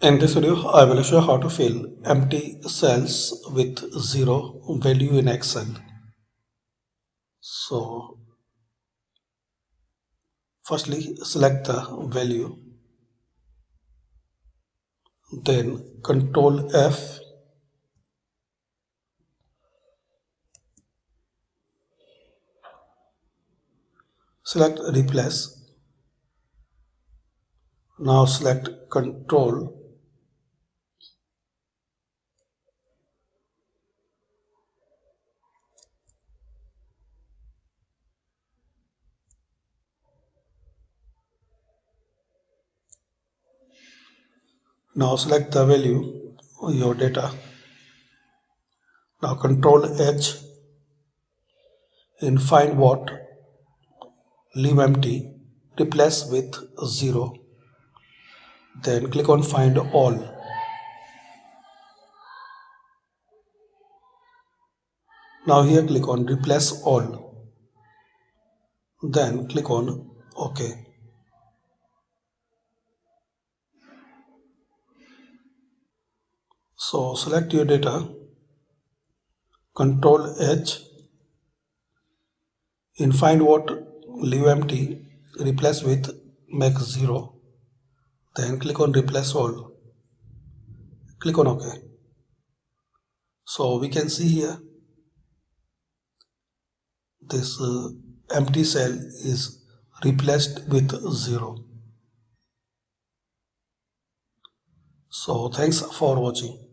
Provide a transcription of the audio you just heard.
In this video, I will show how to fill empty cells with zero value in Excel. So, firstly, select the value, then Control F, select Replace. Now select Control, now select the value, your data. Now Control H in Find What, leave empty, replace with 0. Then click on Find All. Now here click on Replace All. Then click on OK. So select your data, Control H, in Find What, leave empty, replace with make 0. Then click on Replace All. Click on OK. So we can see here this empty cell is replaced with 0. So thanks for watching.